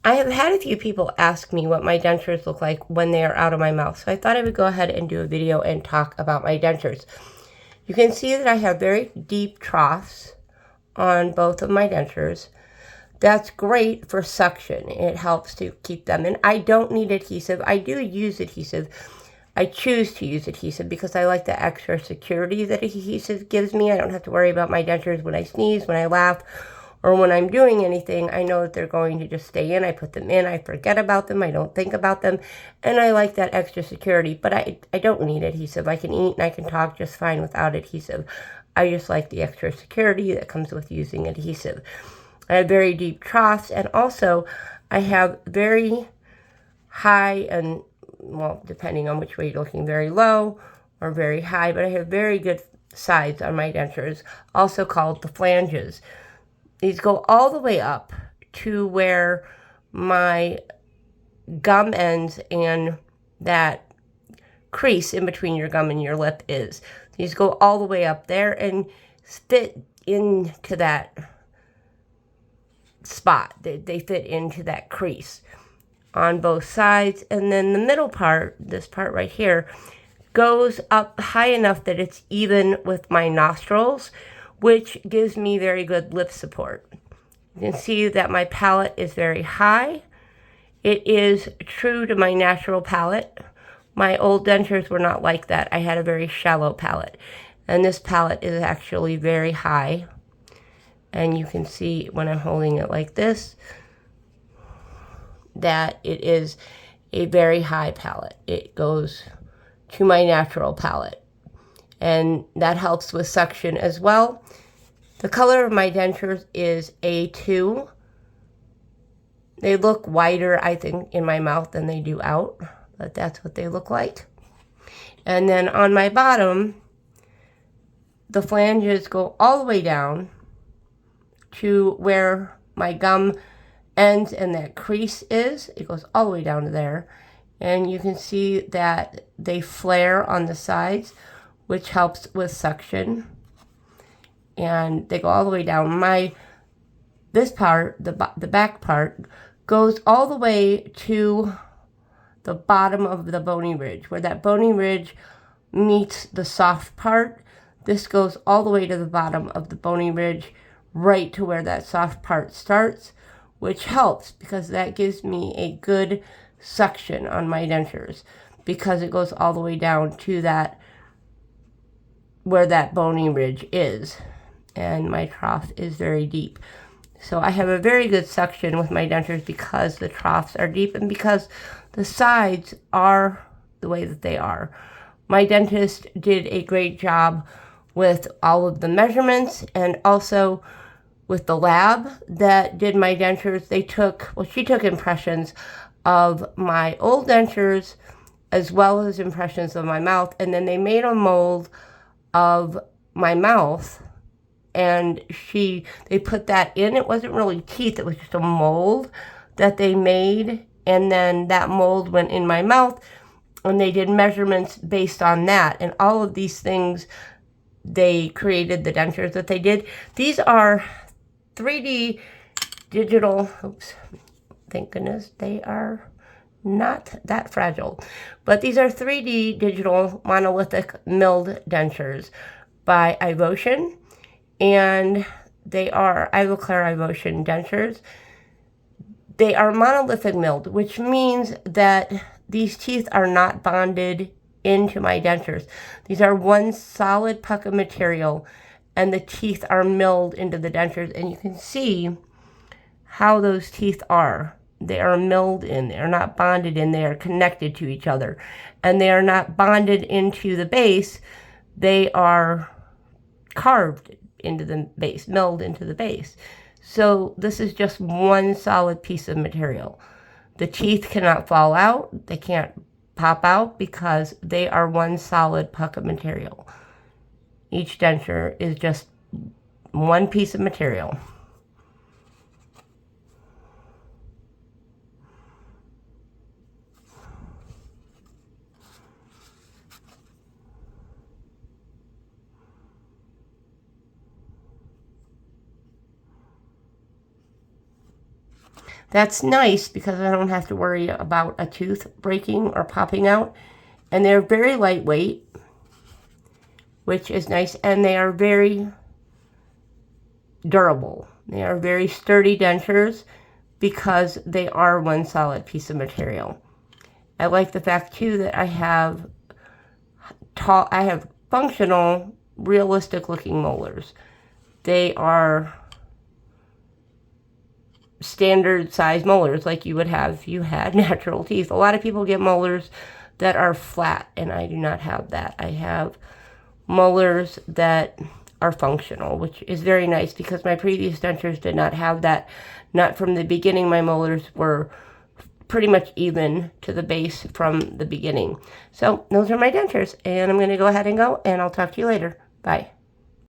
I have had a few people ask me what my dentures look like when they are out of my mouth, so I thought I would go ahead and do a video and talk about my dentures. You can see that I have very deep troughs on both of my dentures. That's great for suction. It helps to keep them in. I don't need adhesive. I do use adhesive. I choose to use adhesive because I like the extra security that adhesive gives me. I don't have to worry about my dentures when I sneeze, when I laugh, or when I'm doing anything. I know that they're going to just stay in. I put them in. I forget about them. I don't think about them. And I like that extra security. But I don't need adhesive. I can eat and I can talk just fine without adhesive. I just like the extra security that comes with using adhesive. I have very deep troughs, and also I have very high and, well, depending on which way you're looking, very low or very high, but I have very good sides on my dentures, also called the flanges. These go all the way up to where my gum ends and that crease in between your gum and your lip is. These go all the way up there and fit into that spot. They fit into that crease on both sides. And then the middle part, this part right here, goes up high enough that it's even with my nostrils, which gives me very good lip support. You can see that my palate is very high. It is true to my natural palate. My old dentures were not like that. I had a very shallow palate. And this palate is actually very high. And you can see when I'm holding it like this, that it is a very high palate. It goes to my natural palate. And that helps with suction as well. The color of my dentures is A2. They look whiter, I think, in my mouth than they do out, but that's what they look like. And then on my bottom, the flanges go all the way down to where my gum ends and that crease is. It goes all the way down to there. And you can see that they flare on the sides, which helps with suction. And they go all the way down. This part, the back part, goes all the way to the bottom of the bony ridge, where that bony ridge meets the soft part. This goes all the way to the bottom of the bony ridge, right to where that soft part starts, which helps because that gives me a good suction on my dentures because it goes all the way down to that, where that bony ridge is. And my trough is very deep. So I have a very good suction with my dentures because the troughs are deep and because the sides are the way that they are. My dentist did a great job with all of the measurements and also with the lab that did my dentures. She took impressions of my old dentures as well as impressions of my mouth, and then they made a mold of my mouth, and they put that in. It wasn't really teeth, it was just a mold that they made, and then that mold went in my mouth, and they did measurements based on that, and all of these things, they created the dentures that they did. These are 3D digital, oops, thank goodness they are not that fragile, but these are 3D digital monolithic milled dentures by Ivotion, and they are Ivoclar Ivotion Dentures. They are monolithic milled, which means that these teeth are not bonded into my dentures. These are one solid puck of material, and the teeth are milled into the dentures, and you can see how those teeth are. They are milled in. They are not bonded in. They are connected to each other, and they are not bonded into the base. They are carved into the base, milled into the base. So this is just one solid piece of material. The teeth cannot fall out. They can't pop out because they are one solid puck of material. Each denture is just one piece of material. That's nice because I don't have to worry about a tooth breaking or popping out. And they're very lightweight, which is nice. And they are very durable. They are very sturdy dentures because they are one solid piece of material. I like the fact too that I have functional, realistic looking molars. They are standard size molars like you would have if you had natural teeth. A lot of people get molars that are flat, and I do not have that. I have molars that are functional, which is very nice because my previous dentures did not have that. Not from the beginning. My molars were pretty much even to the base from the beginning. So those are my dentures, and I'm going to go ahead and go, and I'll talk to you later. Bye.